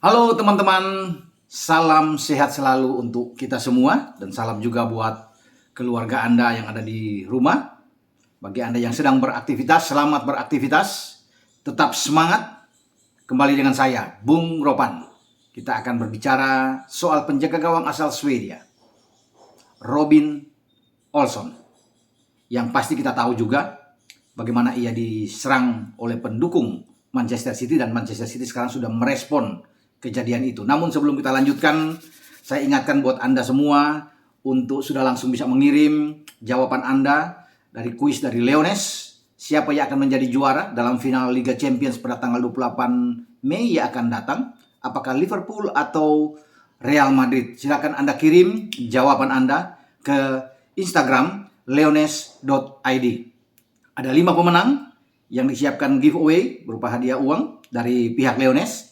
Halo teman-teman, salam sehat selalu untuk kita semua dan salam juga buat keluarga Anda yang ada di rumah. Bagi Anda yang sedang beraktivitas, selamat beraktivitas, tetap semangat. Kembali dengan saya, Bung Ropan. Kita akan berbicara soal penjaga gawang asal Swedia, Robin Olsson. Yang pasti kita tahu juga bagaimana ia diserang oleh pendukung Manchester City dan Manchester City sekarang sudah merespon kejadian itu. Namun sebelum kita lanjutkan, saya ingatkan buat Anda semua untuk sudah langsung bisa mengirim jawaban Anda dari kuis dari Leones. Siapa yang akan menjadi juara dalam final Liga Champions pada tanggal 28 Mei yang akan datang? Apakah Liverpool atau Real Madrid? Silakan Anda kirim jawaban Anda ke Instagram leones.id. Ada 5 pemenang yang disiapkan giveaway berupa hadiah uang dari pihak Leones.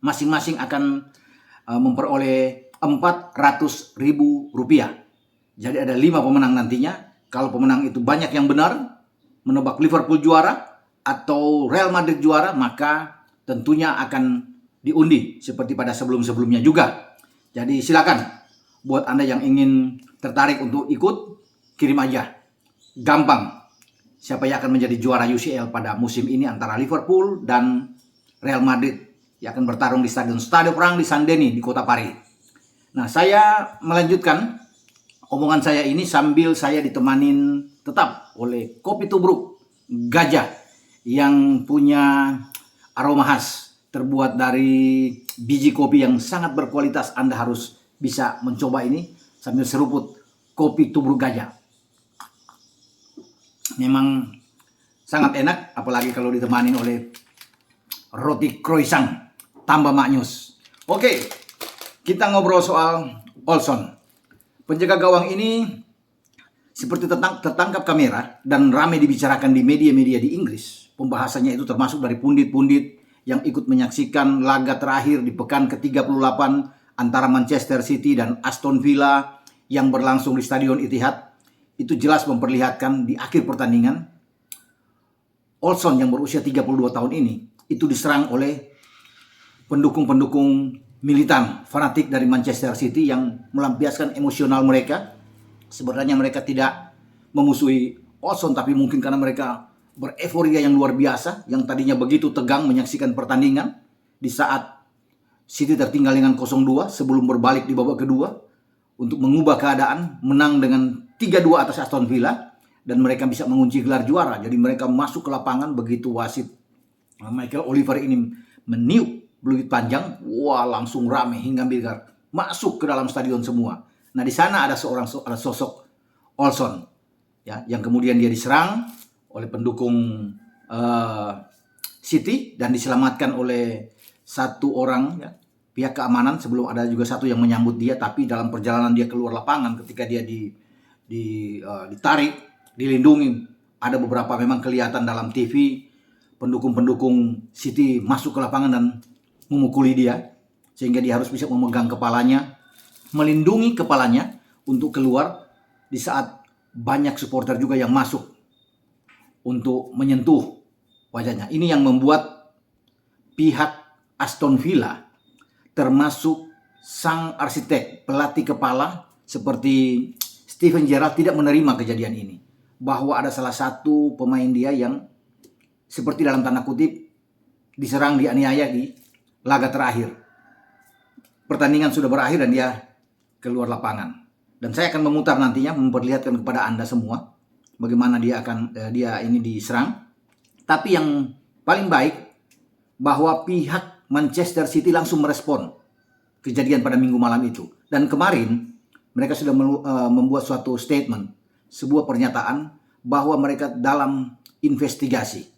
Masing-masing akan memperoleh Rp400.000. Jadi ada 5 pemenang nantinya. Kalau pemenang itu banyak yang benar, menebak Liverpool juara atau Real Madrid juara, maka tentunya akan diundi seperti pada sebelum-sebelumnya juga. Jadi silakan buat Anda yang ingin tertarik untuk ikut, kirim aja. Gampang. Siapa yang akan menjadi juara UCL pada musim ini antara Liverpool dan Real Madrid yang akan bertarung di Stadio Perang di San Denis di kota Paris. Nah, saya melanjutkan omongan saya ini sambil saya ditemanin tetap oleh kopi tubruk Gajah yang punya aroma khas terbuat dari biji kopi yang sangat berkualitas. Anda harus bisa mencoba ini sambil seruput kopi tubruk Gajah. Memang sangat enak, apalagi kalau ditemani oleh roti croissant tambah maknyus. Oke, kita ngobrol soal Olsson. Penjaga gawang ini seperti tertangkap kamera dan ramai dibicarakan di media-media di Inggris. Pembahasannya itu termasuk dari pundit-pundit yang ikut menyaksikan laga terakhir di pekan ke-38 antara Manchester City dan Aston Villa yang berlangsung di Stadion Etihad. Itu jelas memperlihatkan di akhir pertandingan Olsson yang berusia 32 tahun ini itu diserang oleh pendukung-pendukung militan fanatik dari Manchester City yang melampiaskan emosional mereka. Sebenarnya mereka tidak memusuhi Olsson, tapi mungkin karena mereka bereforia yang luar biasa, yang tadinya begitu tegang menyaksikan pertandingan di saat City tertinggal dengan 0-2 sebelum berbalik di babak kedua untuk mengubah keadaan, menang dengan 3-2 atas Aston Villa dan mereka bisa mengunci gelar juara. Jadi mereka masuk ke lapangan begitu wasit Michael Oliver ini meniup peluit panjang, wah langsung rame hingga biar masuk ke dalam stadion semua. Nah, di sana ada ada sosok Olsson ya, yang kemudian dia diserang oleh pendukung City dan diselamatkan oleh satu orang ya, pihak keamanan. Sebelum ada juga satu yang menyambut dia, tapi dalam perjalanan dia keluar lapangan ketika dia ditarik, dilindungi, ada beberapa memang kelihatan dalam TV pendukung-pendukung City masuk ke lapangan dan memukuli dia, sehingga dia harus bisa memegang kepalanya, melindungi kepalanya untuk keluar di saat banyak supporter juga yang masuk untuk menyentuh wajahnya. Ini yang membuat pihak Aston Villa termasuk sang arsitek, pelatih kepala seperti Steven Gerrard tidak menerima kejadian ini, bahwa ada salah satu pemain dia yang seperti dalam tanda kutip diserang, dianiaya di laga terakhir. Pertandingan sudah berakhir dan dia keluar lapangan. Dan saya akan memutar nantinya memperlihatkan kepada Anda semua bagaimana dia ini diserang. Tapi yang paling baik bahwa pihak Manchester City langsung merespon kejadian pada minggu malam itu. Dan kemarin mereka sudah membuat suatu statement, sebuah pernyataan bahwa mereka dalam investigasi.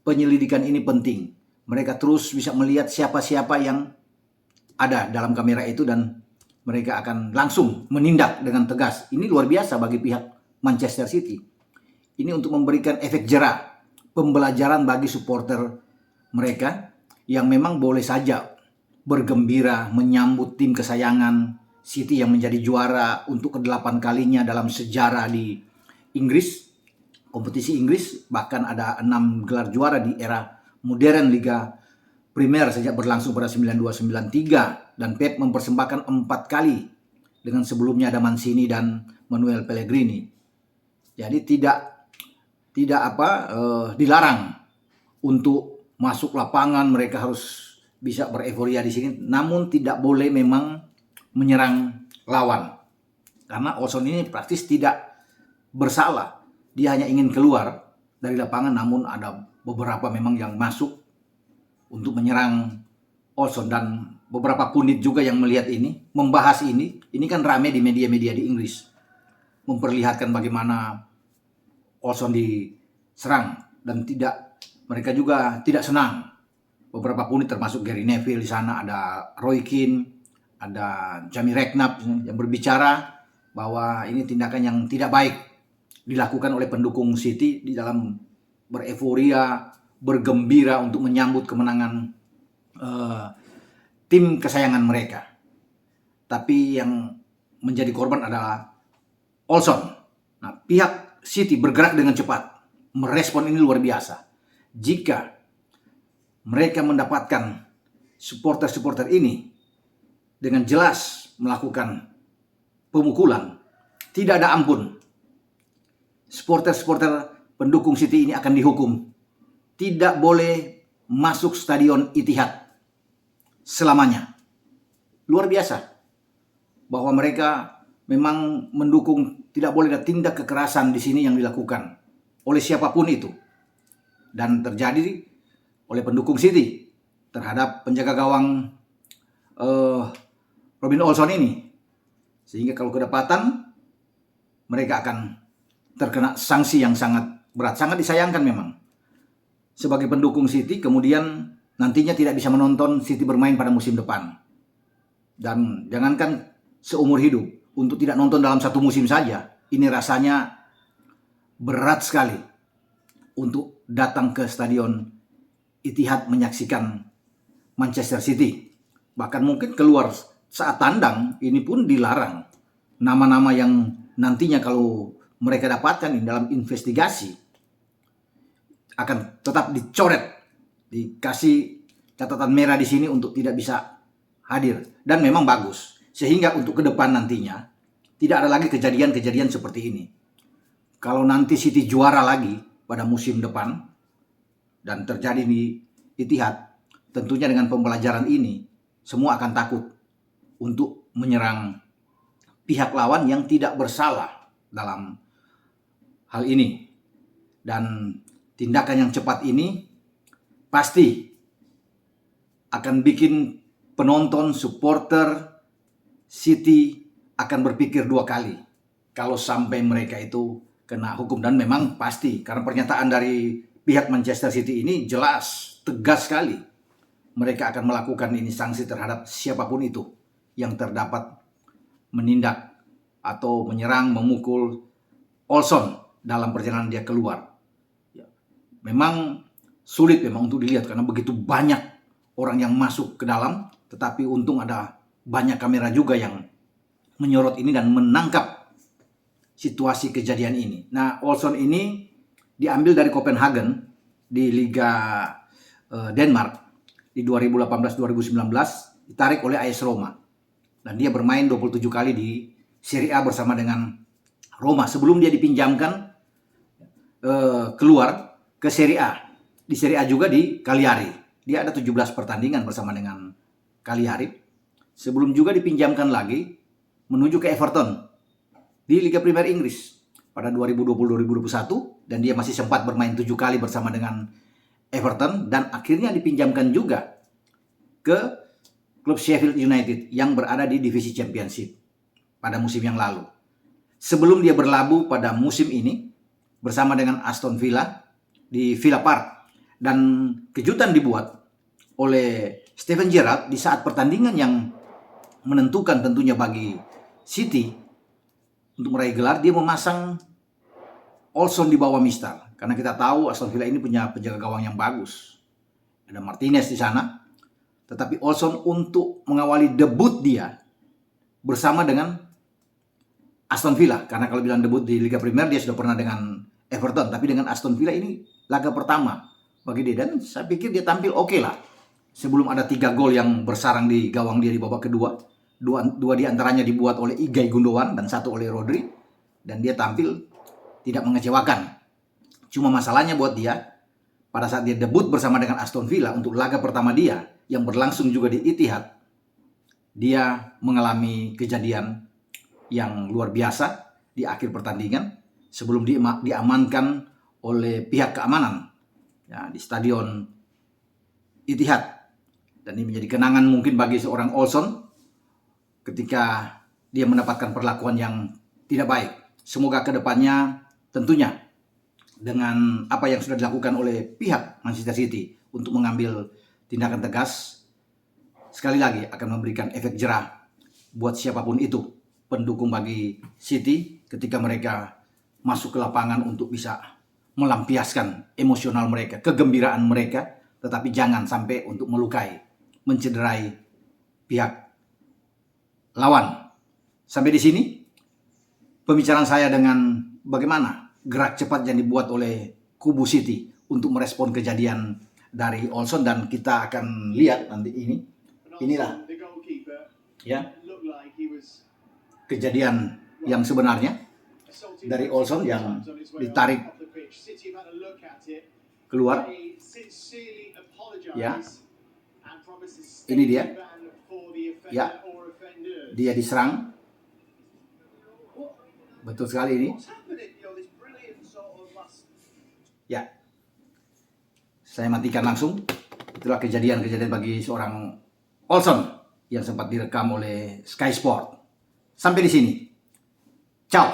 Penyelidikan ini penting. Mereka terus bisa melihat siapa-siapa yang ada dalam kamera itu dan mereka akan langsung menindak dengan tegas. Ini luar biasa bagi pihak Manchester City. Ini untuk memberikan efek jera, pembelajaran bagi supporter mereka yang memang boleh saja bergembira menyambut tim kesayangan City yang menjadi juara untuk ke-8 kalinya dalam sejarah di Inggris, kompetisi Inggris. Bahkan ada 6 gelar juara di era modern Liga Premier sejak berlangsung pada 92-93 dan Pep mempersembahkan 4 kali dengan sebelumnya ada Mancini dan Manuel Pellegrini. Jadi tidak dilarang untuk masuk lapangan, mereka harus bisa bereforia di sini, namun tidak boleh memang menyerang lawan. Karena Olson ini praktis tidak bersalah. Dia hanya ingin keluar dari lapangan, namun ada beberapa memang yang masuk untuk menyerang Olson, dan beberapa pundit juga yang melihat ini, membahas ini. Ini kan rame di media-media di Inggris, memperlihatkan bagaimana Olson diserang dan mereka juga tidak senang. Beberapa pundit termasuk Gary Neville di sana, ada Roy Keane, ada Jamie Redknapp yang berbicara bahwa ini tindakan yang tidak baik dilakukan oleh pendukung City di dalam bereforia, bergembira untuk menyambut kemenangan tim kesayangan mereka. Tapi yang menjadi korban adalah Olson. Nah, pihak City bergerak dengan cepat, merespon ini luar biasa. Jika mereka mendapatkan supporter-supporter ini dengan jelas melakukan pemukulan, tidak ada ampun. Supporter-supporter pendukung City ini akan dihukum. Tidak boleh masuk stadion Etihad selamanya. Luar biasa bahwa mereka memang mendukung, tidak boleh ada tindak kekerasan di sini yang dilakukan oleh siapapun itu. Dan terjadi oleh pendukung City terhadap penjaga gawang Robin Olson ini. Sehingga kalau kedapatan, mereka akan terkena sanksi yang sangat berat. Sangat disayangkan memang. Sebagai pendukung City, kemudian nantinya tidak bisa menonton City bermain pada musim depan. Dan jangankan seumur hidup, untuk tidak nonton dalam satu musim saja, ini rasanya berat sekali untuk datang ke stadion Etihad menyaksikan Manchester City. Bahkan mungkin keluar saat tandang, ini pun dilarang. Nama-nama yang nantinya kalau mereka dapatkan dalam investigasi akan tetap dicoret, dikasih catatan merah di sini untuk tidak bisa hadir. Dan memang bagus, sehingga untuk ke depan nantinya tidak ada lagi kejadian-kejadian seperti ini. Kalau nanti City juara lagi pada musim depan dan terjadi di Etihad, tentunya dengan pembelajaran ini semua akan takut untuk menyerang pihak lawan yang tidak bersalah dalam hal ini. Dan tindakan yang cepat ini pasti akan bikin penonton, supporter City akan berpikir 2 kali kalau sampai mereka itu kena hukum. Dan memang pasti, karena pernyataan dari pihak Manchester City ini jelas, tegas sekali. Mereka akan melakukan ini sanksi terhadap siapapun itu yang terdapat menindak atau menyerang, memukul Olson dalam perjalanan dia keluar. Memang sulit memang untuk dilihat karena begitu banyak orang yang masuk ke dalam, tetapi untung ada banyak kamera juga yang menyorot ini dan menangkap situasi kejadian ini. Nah, Olson ini diambil dari Copenhagen di Liga Denmark di 2018-2019, ditarik oleh AS Roma. Dan dia bermain 27 kali di Serie A bersama dengan Roma sebelum dia dipinjamkan keluar ke Serie A. Di Serie A juga di Cagliari. Dia ada 17 pertandingan bersama dengan Cagliari. Sebelum juga dipinjamkan lagi menuju ke Everton di Liga Premier Inggris pada 2020-2021, dan dia masih sempat bermain 7 kali bersama dengan Everton, dan akhirnya dipinjamkan juga ke klub Sheffield United yang berada di divisi Championship pada musim yang lalu. Sebelum dia berlabuh pada musim ini bersama dengan Aston Villa di Villa Park. Dan kejutan dibuat oleh Steven Gerrard di saat pertandingan yang menentukan tentunya bagi City untuk meraih gelar. Dia memasang Olson di bawah Mister. Karena kita tahu Aston Villa ini punya penjaga gawang yang bagus. Ada Martinez di sana. Tetapi Olson untuk mengawali debut dia bersama dengan Aston Villa. Karena kalau bilang debut di Liga Premier, dia sudah pernah dengan Everton. Tapi dengan Aston Villa ini laga pertama bagi dia. Dan saya pikir dia tampil oke lah. sebelum ada 3 gol yang bersarang di gawang dia di babak kedua. Dua di antaranya dibuat oleh Ilkay Gundogan dan 1 oleh Rodri. Dan dia tampil tidak mengecewakan. Cuma masalahnya buat dia, pada saat dia debut bersama dengan Aston Villa untuk laga pertama dia yang berlangsung juga di Etihad, dia mengalami kejadian yang luar biasa di akhir pertandingan sebelum diamankan oleh pihak keamanan ya, di stadion Etihad. Dan ini menjadi kenangan mungkin bagi seorang Olson ketika dia mendapatkan perlakuan yang tidak baik. Semoga kedepannya tentunya dengan apa yang sudah dilakukan oleh pihak Manchester City untuk mengambil tindakan tegas, sekali lagi akan memberikan efek jerah buat siapapun itu pendukung bagi City ketika mereka masuk ke lapangan untuk bisa melampiaskan emosional mereka, kegembiraan mereka, tetapi jangan sampai untuk melukai, mencederai pihak lawan. Sampai di sini pembicaraan saya dengan bagaimana gerak cepat yang dibuat oleh kubu City untuk merespon kejadian dari Olson, dan kita akan lihat nanti inilah ya kejadian yang sebenarnya dari Olson yang ditarik keluar ya. Ini dia ya, dia diserang. Betul sekali ini. Ya, saya matikan langsung. Itulah kejadian-kejadian bagi seorang Olson yang sempat direkam oleh Sky Sport. Sampai di sini. Ciao.